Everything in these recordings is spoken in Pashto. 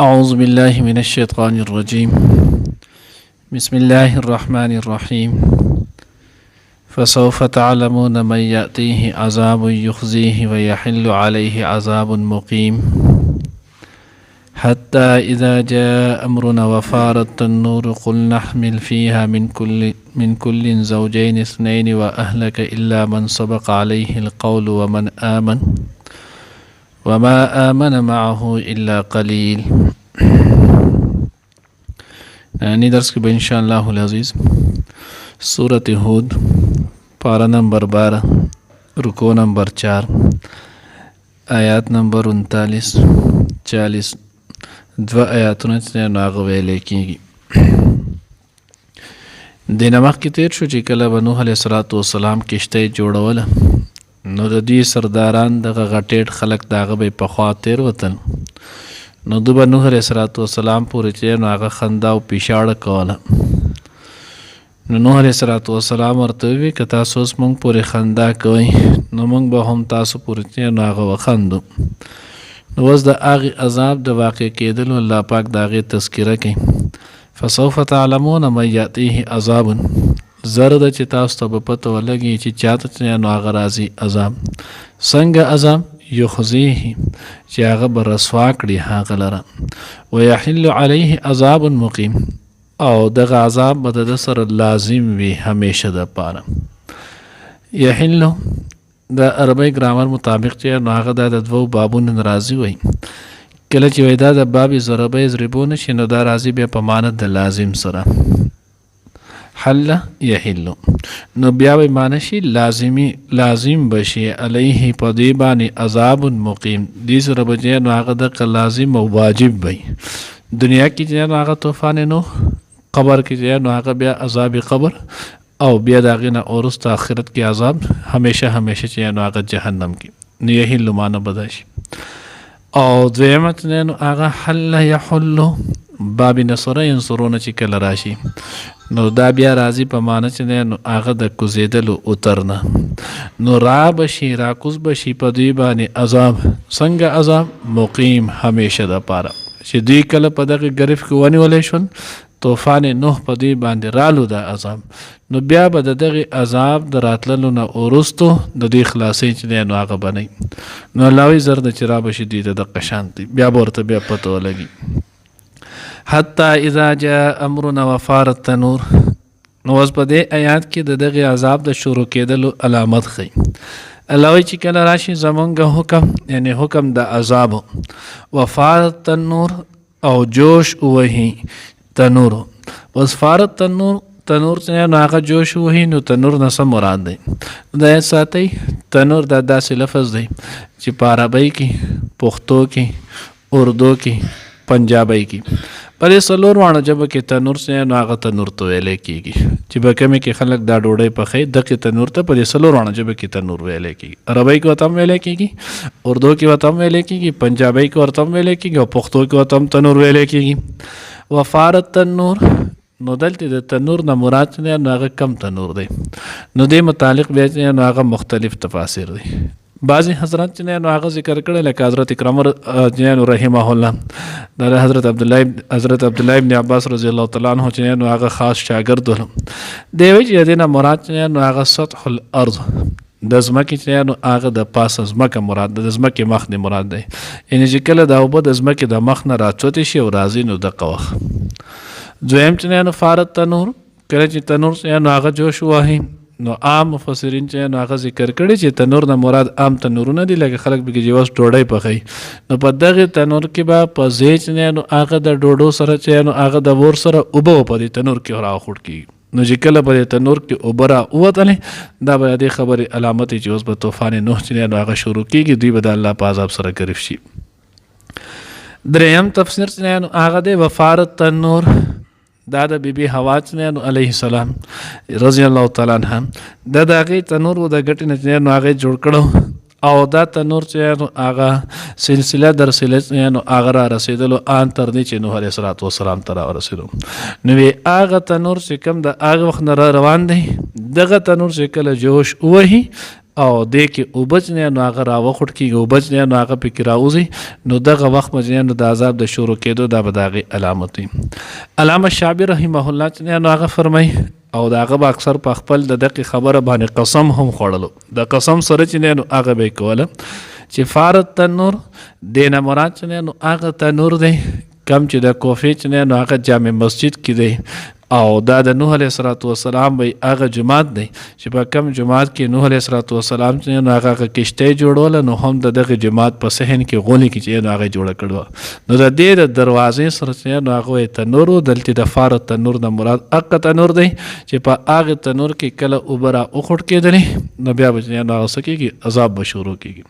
أعوذ بالله من الشيطان الرجيم. بسم الله الرحمن الرحيم. فسوف تعلمون من يأتيه عذاب يخزيه ويحل عليه عذاب مقيم حتى إذا جاء أمرنا وفارت النور قل نحمل فيها من كل زوجين اثنين وأهلك إلا من سبق عليه القول ومن آمن وما آمن معه إلا قليل. نانی درس کے ان شاء اللہ العزیز سورۃ ہود پارہ نمبر 12 رکوع نمبر 4 آیات نمبر 39-40 دو آیاتونه چې ناغه ویلې کیږي. د نمخ کې تیر شو چې کله نوح علیه السلام کشته جوړوله نو د دې سرداران دغه غټېټ خلک داغه به په خوا تیر وتل نو د نوح علیه السلام پورې چې نو هغه خندا او پیشاړه کوله. نو نوح علیه السلام ورته وی که تاسو اوس مونږ پورې خندا کوئ نو مونږ به هم تاسو پورې چې نو هغه وخندو. نو اوس د هغې عذاب د واقع کېدلو الله پاک د هغې تذکره کوي. فسوف تعلمون من یأتیه عذاب زر ده چې تاسو ته به پته ولګي چې چاته چې نو هغه راځي عذاب. څنګه عذاب؟ یخزیه چې هغه به رسوا کړي هغه لره ویحل علیه عذاب مقیم او دغه عذاب به د سره لازم وي همیشه دپاره. یحل د عربی ګرامر مطابق چې نو هغه د دوو بابونو نه راځي وي. کله چې وایي دا د باب ضربه یضربو نشي نو دا راځي بیا په معنی د لازم سره. حل یحل نو بیا به معنی شي لازم بشي علیه په دې باندې عذاب مقیم دې سره به چې نو هغه د لازم او واجب وي. دنیا کې چې نو هغه طوفان نو قبر کې چې نو هغه بیا عذاب قبر او بیا د هغې نه وروسته آخرت کې عذاب همیشه چې نو هغه جهنم کې نو یحل معنی بدل شي. او دویمه چې نو هغه حل یحل باب نصره ینصرونه چې کله راشي نو دا بیا راځي په معنی چې نو هغه د کوزېدلو اترنه نو را بشي راکوز بشي په دوی باندې عذاب. څنګه عذاب؟ مقیم همیشه دپاره چې دوی کله په دغه ګرف کې ونیولی شول طوفان نوح په دوی باندې رالو د عذاب نو بیا به د دغه عذاب د راتللو نه وروستو د دوی خلاصۍ چې دی نو هغه بنئ. نو الله وایي زر د چې را بشي دوی ته دغه شان دی بیا به ورته بیا پته ولګي. حتی اذا جاء امرنا وفارت التنور نو اوس په دې آیات کې د دغه عذاب د شروع کېدلو علامت ښیي. الله وایي چې کله راشي زمونږ حکم یعنی حکم د عذاب وفارت التنور او جوش وهي تنور. اوس فارت تنور چې نو هغه جوش وهي نو تنور نه څه مراد دی؟ دا ساتئ تنور دا داسې لفظ دی چې په عربۍ کې پښتو کې اردو کې پنجابی کې په دې څلور واړو ژبو کې تنور چې نو هغه تنور ته ویلی کېږي چې په کومې کې خلک دا ډوډۍ پخوي دغې تنور ته په دې څلور واړو ژبو کې تنور ویلی کېږي. عربۍ کې ورته هم ویلی کېږي اردو کې ورته هم ویلی کېږي پنجابۍ کې ورته هم ویلی کېږي او پښتو کې ورته هم تنور ویلی کېږي. وفارت تنور نو دلته د تنور نه مراد چې نو هغه کم تنور دی نو دې متعلق بیا چې نو هغه مختلف تفاسیر دی. بعضی حضرات چې نو هغه ذکر کړی لکه حضرت اکرم رحمه الله د حضرت عبدالله ابن عباس رضی الله تعالی عنہ چې نو هغه خاص شاګرد ول دی وی چې دې نه مراد چې نو هغه سطح الارض د ځمکې چې نو هغه د پاسه ځمکه مراد د ځمکې مخ نه مراد دی یعنی چې کله د اوبه د ځمکې د مخ نه راچوتې شي او راځي نو دغه وخت. دویم چې نو فارت تنور کله چې تنور چې نو هغه جوش وهي نو عام مفسرین چې نو هغه ذکر کړي چې تنور نه مراد عام تنورونه دي لکه خلک به کې جوس ډوډۍ پخوي نو په دغه تنور کې به په ځای چې نو هغه د ډوډو سره چې نو هغه د ور سره اوبه په دې تنور کې راوخوټ کېږي نو چې کله په دې تنور کې اوبه راووتلې دا به دې خبرې علامت چې اوس به طوفان نوح چې نو هغه شروع کېږي دوی به د الله په عذاب سره ګرفتار شي. دریم تفسیر چې نو هغه دی وفارت تنور دا د بیبي حوا چې نو علیه السلام رضی الله تعالی عنها د هغې تنور و د ګټې نه چې نو هغې جوړ کړو او دا تنور چې نو هغه سلسله در سلسله نو هغه را رسېدلو ان تر دې چې نوح علیه السلام ته را ورسېدو نو هغه تنور چې کوم د هغه وخت نه روان دی دغه تنور چې کله جوش وهي او دې کې اوبه چې نه نو هغه راوخوټ کېږي، اوبه چې نه نو هغه پکې راوځي، نو دغه وخت به چې نو د عذاب د شروع کېدو دا به د هغې علامت وي. علامه شابر رحمه الله چې نو هغه فرمایي او د هغه به اکثر په خپل د دقیق خبره باندې قسم هم خوړلو، د قسم سره چې نو هغه به یې کوله چې فارت تنور دې نه مراد چې نو هغه تنور دی کم چې د کوفې چې نو هغه جامع مسجد کې دی، او دا د نوح علیه السلام به هغه جماعت دی چې په کم جماعت کې نوح علیه السلام چې نو هغه کشتۍ جوړوله، نو هم د دغه جماعت په صحن کې غونې کې چې نو هغه جوړه کړې، نو د دې د دروازې سره چې نو هغه تنور و، دلته د فارت تنور نه مراد هغه تنور دی چې په هغه تنور کې کله اوبه را وخوټ کېدلې، نو بیا به چې نو هغه څه کېږي عذاب به شروع کېږي.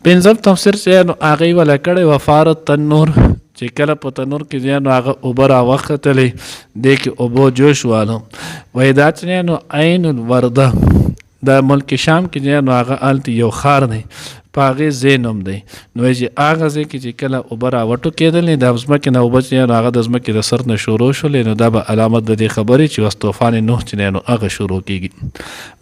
پنځم تفسیر چې نو هغې وله کړی و فارت تنور چې کله په تنور کې نو هغه اوبه راوختلې، دې کې اوبو جوش والو وایي دا چې نو عین الورده د ملک شام کې نو هغه هلته یو ښار دی په هغې ځای نوم دی، نو چې هغه ځای کې چې کله اوبه راوټو کېدلې د ځمکې نه اوبه چې نو هغه د ځمکې د سر نه شروع شولې، نو دا به علامت د دې خبرې چې اوس طوفان نوح چې نو هغه شروع کېږي.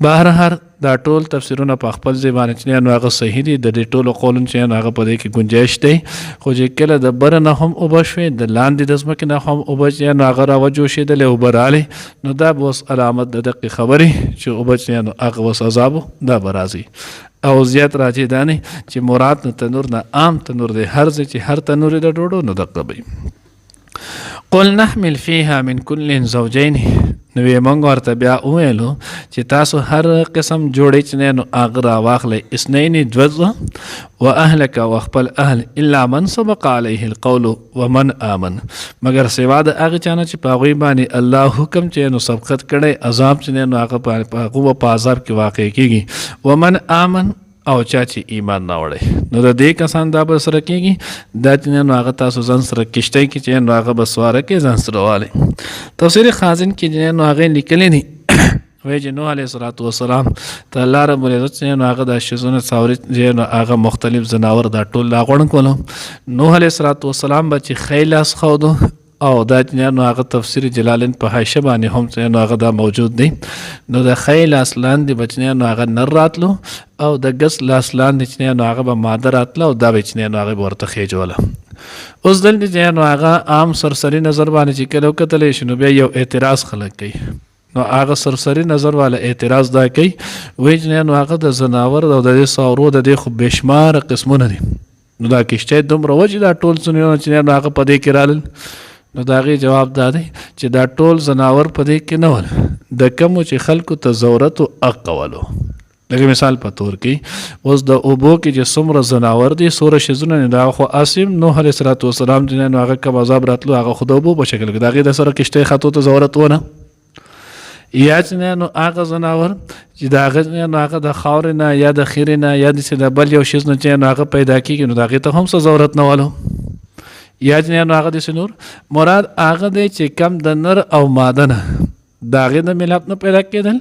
بهرهر دا ټول تفسیرونه په خپل ځای باندې چې نو هغه صحیح دي، د دې ټولو قولونو چې نو هغه په دې کې گنجایش دی، خو چې کله د بره نه هم اوبه شوې، د لاندې د ځمکې نه هم اوبه چې نو هغه راوجوشېدلې، اوبه رالې، نو دا به اوس علامت د دقیق خبرې چې اوبه چې نو هغه اوس عذابو دا به راځي. او زیات راځي دا نه چې مراد نه تنور نه عام تنور دی، هر ځای چې هر تنور د ډوډو نو دقه به قل نحمل فيها من كل زوجين، نو موږ ورته بیا وویلو چې تاسو هر قسم جوړی چې نو هغه راواخلئ، اثنین دوه و اهلک و خپل اهل الا من سبق علیه القول ومن آمن، مگر سوا د هغه چانه چې په هغوی باندې الله حکم چې نو سبقت کړی عذاب چې نو هغه په عذاب کې واقع کېږي، ومن آمن او چا چې ایمان نه وړی، نو د دې کسان دا به سره کېږي دا چې نو هغه تاسو ځان سره کشتۍ کې چې نو هغه به سواره کې ځان سره والی. تفسیر خازن کې نو هغې لیکلی دي وایي چې نوح علیه السلام ته الله رب العزت چې نو هغه دا شیزونه څاوري چې نو هغه مختلف ځناور دا ټول راغونډ کړلو، نوح علیه السلام به چې ښی لاس ښودو، او دا چې نو هغه تفسیر جلالین په حاشیه باندې هم چې نو هغه دا موجود دی، نو د ښی لاس لاندې به چې نو هغه نر راتلو، او د ګس لاس لاندې چې نو هغه به ماده راتله، او دا به چې نو هغه به ورته خېجوله. اوس دلته چې نو هغه عام سرسري نظر باندې چې کله وکتلی شي، نو بیا یو اعتراض خلک کوي، نو هغه سرسري نظر والا اعتراض دا کوي وایي چې نو هغه د ځناور او د دې څاورو د دې خو بېشماره قسمونه دي، نو دا کشتۍ دومره وجې دا ټول څونه چې نو هغه په دې کې رالل، نو د هغې جواب دا دی چې دا ټول ځناور په دې کې نه ول، د کومو چې خلکو ته ضرورت و هغه کولو. لکه مثال په طور کې اوس د اوبو کې چې څومره ځناور دي څومره شیزونه دي، دا خو اسیم نوح علیه السلام چې نو هغه کوم عذاب راتلو هغه خو د اوبو په شکل کې د هغې د سره کشتۍ خطو ته ضرورت ونه، یا چې نو هغه ځناور چې د هغه نو هغه د خاورې نه یا د خیرې نه یا داسې د بل یو شیز نه چې نو هغه پیدا کېږي، نو د هغې ته هم څه ضرورت نه ولو، یا چې نو هغه داسې نور مراد هغه دی چې کم د نر او ماده نه د هغې د ملاپ نه پیدا کېدل،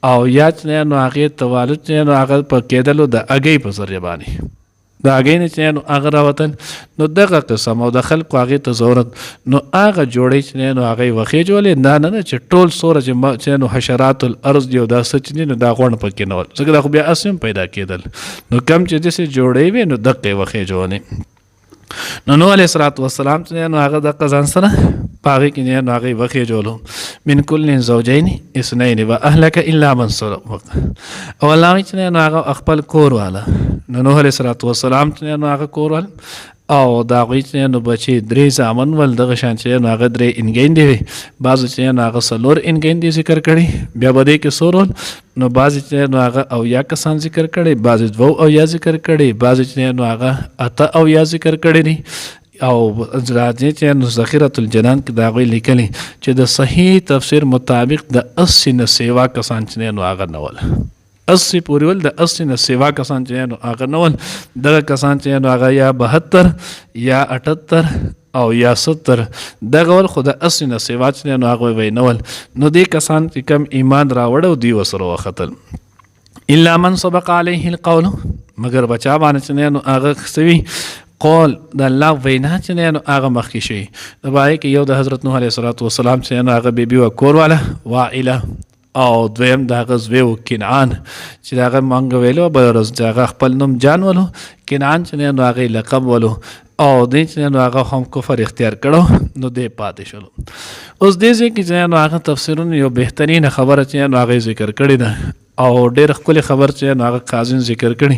او یا چې نو هغې توالد چې نو هغه په کېدلو د هګۍ په ذریعه باندې د هغې نه چې نو هغه راوتل، نو دغه قسم او د خلکو هغې ته ضرورت، نو هغه جوړی چې نو هغې وخېجولې، دا نه چې ټول څومره چې نو حشرات الارض دي او دا څه چې دي نو دا غونډ پکې نه ول، ځکه دا خو بیا اسیم پیدا کېدل، نو کم چې داسې جوړی وي نو دقه یې وخېجولې. نو نوح علیه السلام چې نو هغه دقه ځان سره په هغې کې نو هغې وخېجولو من کل زوجین اثنین و اهلک الا من سبق، او الله وایي چې نو هغه خپل کور والا، نو نوح علیه السلام چې نو هغه کور والا او د هغوی چې نو بچي درې زامن ول، دغه شان چې نو هغه درې انګیندې وي، بعضو چې نو هغه څلور انګیندې ذکر کړي، بیا به دې کې څو رول، نو بعضې چې نو هغه اویا کسان ذکر کړي، بعضې دوه اویا ذکر کړي، بعضې چې نو هغه اته اویا ذکر کړي دي، او راځي چې نو ذخیرة الجنان کې د هغوی لیکلي چې د صحیح تفسیر مطابق د 80 نه سیوا کسان چې نو هغه نه ول، 80 پورې ول، د 80 نه سیوا کسان چې نو هغه نه ول، دغه کسان چې نو هغه یا 72 یا 78 او یا 70 دغه ول، خو د 80 نه سیوا چې نو هغه وی نه ول، نو دې کسان چې کم ایمان راوړ او دوی ورسره وختل، الا من سبق علیه القول، مگر بچا باندې چې نو هغه سوي قول د الله وینا چې نو هغه مخکې شوي، د باندې کې یو د حضرت نوح علیه السلام چې نو هغه بیبي و کور والا وائله او دویم د هغه زوی و کنعان چې د هغه مونږ ویلو بله ورځ چې هغه خپل نوم جان ولو، کنعان چې دی نو هغې لقب ولو او دی چې نو هغه هم کفر اختیار کړو نو دی پاتې شولو. اوس دې ځای کې چې نو هغه تفسیرونه یو بهترینه خبره چې نو هغې ذکر کړې ده او ډېر ښکلې خبر چې نو هغه قاضي ذکر کړي.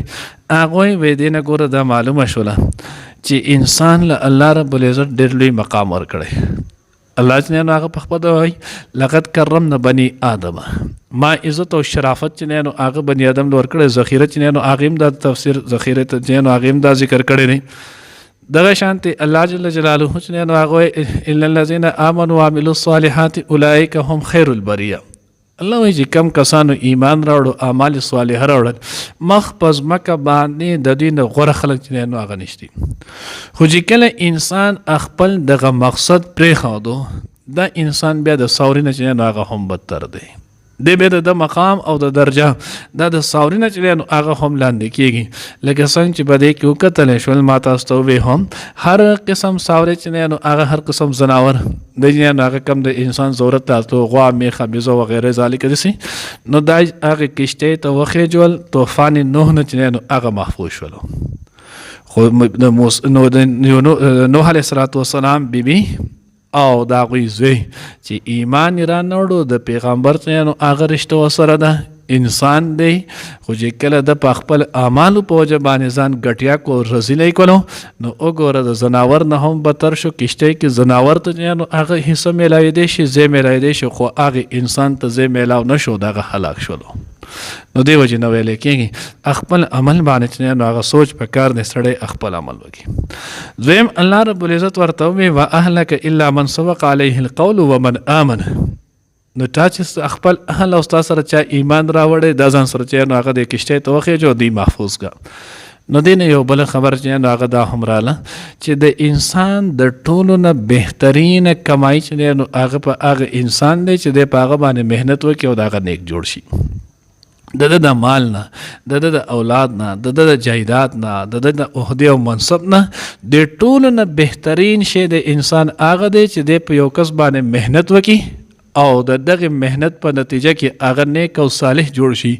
هغوی وایي دې نه ګوره دا معلومه شوله چې انسان له الله رب العزت ډېر لوی مقام ورکړی. الله چې نو هغه په خپله وایي لقد کرمنا بني آدم، ما عزت او شرافت چې نو هغه بني آدم له ورکړی. ذخیره چې نو هغې هم دا تفسیر ذخیره ته چې نو هغې هم دا ذکر کړی دی. دغه شانتي الله جل جلاله چې نو هغه وایي الا الذين آمنوا وعملوا الصالحات اولئک هم خیر البریه. الله وایي چې کم کسانو ایمان راوړو اعمال صالحه راوړل مخ په ځمکه باندې د دوی نه غوره خلک چې نو هغه نشتی. خو چې کله انسان خپل دغه مقصد پرېښودو دا انسان بیا د ساوري نه چې نو هغه هم بدتر دی. دی بیا د مقام او د درجه دا د ساوري نه چې نو هغه هم لاندې کېږي. لکه څنګه چې به دې کې وکتلی شول ما تاسو ته وویل هم هر قسم ساوري چې نو هغه هر قسم ځناور د نو هغه کم د انسان ضرورت راتلو غوا میخه بیزو وغیره ذالک داسې نو دا هغه کشتۍ ته وخېجول طوفان نوح نه چې نو هغه محفوظ شولو. خو نو د نوح علیه السلام بیبي او دا غوی زوی چې ایمان را نوړو د پیغمبر چې نو هغه رشته ورسره ده انسان دی. خو چې کله د په خپل اعمالو په وجه باندې ځان ګټیا کو رزیلی کولو نو وګوره د ځناور نه هم بدتر شو. کشتۍ کې ځناور ته چې نو هغه حصه میلاویدی شي ځای میلاویدی شي خو هغه انسان ته ځای میلاو نه شو دغه هلاک شولو. نو دی وجې نه ویلی کېږي خپل عمل باندې چې نو هغه سوچ په کار دی سړی خپل عمل وکړي. دویم الله رب العزت ورته ووایي واهلک الا من سبق علیه القول ومن آمن. نو چا چې خپل اهل او ستا سره چا ایمان راوړی دا ځان سره چې نو هغه د کشتۍ ته وخېجو دی محفوظ کا. نو دی نه یو بله خبر چې نو هغه دا هم راله چې د انسان د ټولو نه بهترینه کمایي چې نو هغه په هغه انسان دی چې دی په هغه باندې محنت وکړي او د هغه نیک جوړ شي. د مال نه د اولاد نه د جایداد نه د عہدې او منصب نه د ټولو نه بهترین شی د انسان هغه دی چې دی په یو کس باندې محنت وکړي او د دغه محنت په نتیجه کې هغه نیک او صالح جوړ شي.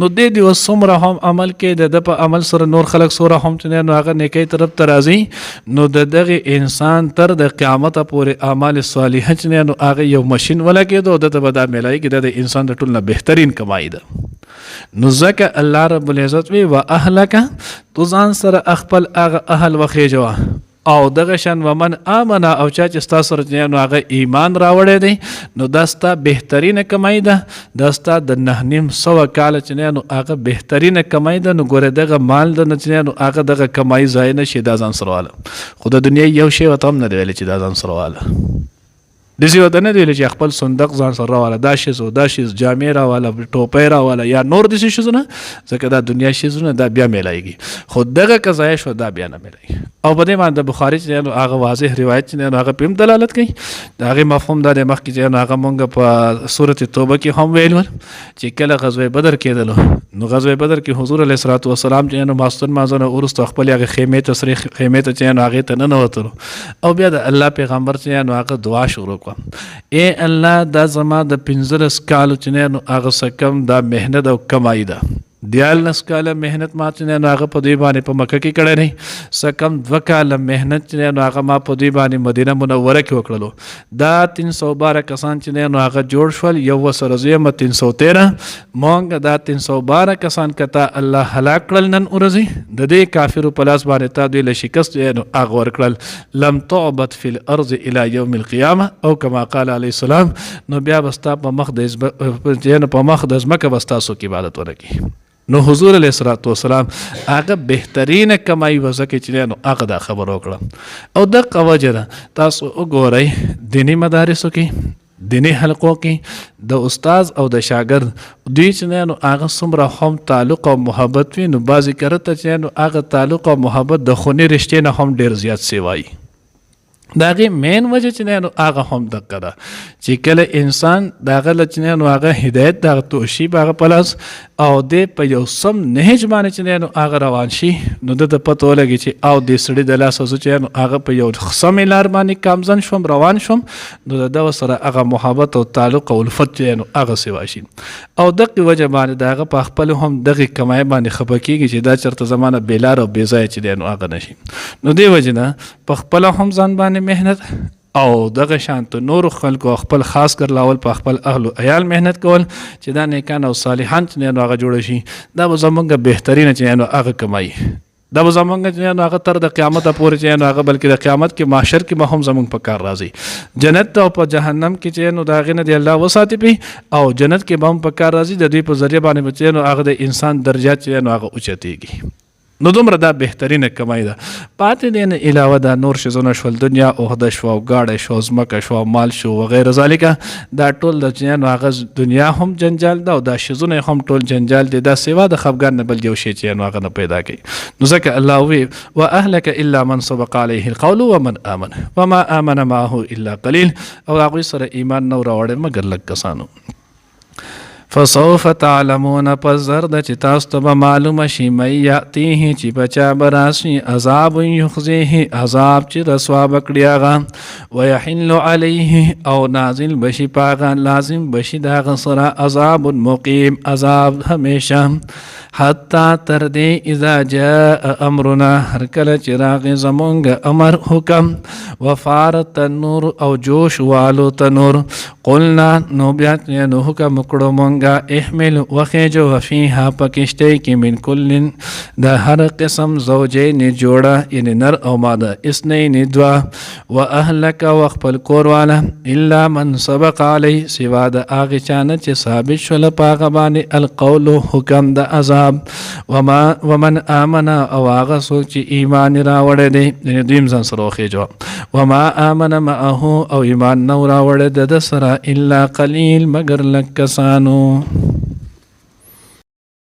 نو د دې څومره هم عمل کې د په عمل سره نور خلک سوره هم چې نو هغه نیکۍ طرف ته راځي نو د دغه انسان تر د قیامت پورې اعمال صالحه چې نو هغه یو ماشین ولګېدو د ته به دا میلایي کې د انسان د ټول نه بهترین کمایي ده. نو ځکه الله رب العزت وی واهلک تو ځان سره خپل هغه اهل وخېجوه او دغه شان ومن آمنه او چا چې ستا سره نو هغه ایمان راوړی دی نو دا ستا بهترینه کمای ده. دا ستا د 900 کاله چې نو هغه بهترینه کمای ده. نو ګوره دغه مال د نه چې نو هغه دغه کمای ځای نه شي دا ځان سره واله. خو د دنیا یو شی ورته هم نه دی ویلی چې دا ځان سره واله. داسې ورته نه دی ویلی چې خپل صندوق ځان سره راواله دا شیز او دا شیز جامې راواله ټوپۍ راواله یا نور داسې شیزونه ځکه دا دنیا شیزونه دا بیا میلایږي. خو دغه که ځای شو دا بیا نه میلایږي. او په دې باندې د بخاري چې نو هغه واضح روایت چې نو هغه په هم دلالت کوي. د هغې مفهوم دا دی مخکې چې نو هغه مونږ په سورت توبه کې هم ویل ول چې کله غزوه بدر کېدلو نو غزوه بدر کې حضور علیه السلام چې نو ماستون مازه نه وروسته خپل هغه خیمې ته چې نو هغې ته ننوتلو او بیا د الله پیغمبر چې نو هغه دعا شروع کړه ای الله دا زما د 15 کالو چې نو هغه څه کم دا محنت او کمایي ده 42 کاله محنت ما چې نو هغه په دوی باندې په مکه کې کړی دی. څه کم 2 کاله محنت چې نو هغه ما په دوی باندې مدینه منوره کې وکړلو. دا 312 کسان چې نو هغه جوړ شول یو ورسره زیمه 313 مونږ دا 312 کسان کته الله هلاک کړل نن ورځې د دې کافرو په لاس باندې تا دوی له شکست نو هغه ورکړل لم تعبد فی الارض الى یوم القیامه او کما قال علیه السلام. نو بیا بستا په مخ د ځمکه بستا سو کې عبادت ورکړي. نو حضور علیه السلام هغه بهترینه کمای وزکه چې نو هغه دا خبر وکړه او د قوجره تاسو وګورئ دینی مدارسو کې دینی حلقو کې د استاد او د شاګرد دوی چې نو هغه څومره هم تعلق او محبت وي نو بعضې کرته چې نو هغه تعلق او محبت د خوني رشتې نه هم ډېر زیات سی وایي. د هغې مین وجه چې دی نو هغه هم دقه ده چې کله انسان د هغه له چې دی نو هغه هدایت د هغه توشي په هغه په لاس او دی په یو سم نهج باندې چې دی نو هغه روان شي نو ده ته پته ولګي چې او دې سړي د لاسه زه چې نو هغه په یو سمې لار باندې کامزن شوم روان شوم نو د ده سره هغه محبت او تعلق او الفت چې دی نو هغه سوا شي او دغې وجه باندې د هغه په خپلو هم دغې کمایې باندې خفه کېږي چې دا چېرته زمانه بېلاره او بې ځایه چې دی نو هغه نه شي نو دې وجې نه په خپله هم ځان باندې محنت او دغه شانت نور خلکو خپل خاص کر لاول په خپل اهل او عیال محنت کول چې دا نیکان او صالحان چې نو هغه جوړ شي دا به زمونږ بهترینه چې نو هغه کمایي دا به زمونږ چې نو هغه تر د قیامت پورې چې نو هغه بلکې د قیامت کې محشر کې به هم زمونږ په کار راځي جنت او په جهنم کې چې نو دا غنه دی الله وساتي پی او جنت کې به هم په کار راځي د دوی په ذریعہ باندې چې نو هغه د انسان درجات چې نو هغه اوچتېږي نو دومره دا بهترینه کمای ده پاتې دی نه علاوه دا نور شیزونه شول دنیا عهده شوه او ګاډی شو ځمکه شوه مال شو وغیره ذالکه دا ټول د چې نو هغه دنیا هم جنجال ده او دا شیزونه هم ټول جنجال دي دا سوا د خفګان نه بل یو شی چې نو هغه نه پیدا کوي نو ځکه الله وی واهلك الا من سبق عليه القول ومن امن وما امن معه الا قليل او هغوی سره ایمان نه راوړی مګر لږ کسانو فسوف تعلمون پس زرد چې تاسو ته به معلومه شي من یاتیه چې بچا به راشي عذاب یخزیه عذاب چې رسوا به کړي هغه ویحل علیه او نازل بشي په هغه لازم بشي د هغه سره عذاب مقیم عذاب همیشه حتی تر دې اذا جاء امرنا هر کله چې راغی زمونږ امر حکم وفارت النور او جوش والو تنور قلنا نو بیا نو حکم کړو مونږ احمل وخیجو وفیها پکشته کې من کلن د هر قسم زوجین جوړه یعنی نر او ماده اسنین دوا و اهلک وخپل کور والا الا من سبق علی سوا د هغه چانه چې ثابت شول پاغه باندې القول حکم د عذاب ومن آمن او هغه څوک چې ایمان راوړی دی یعنی دویم ځان سره وخیجو وما آمن معه او ایمان نو راوړی د سره الا قلیل مگر لک کسانو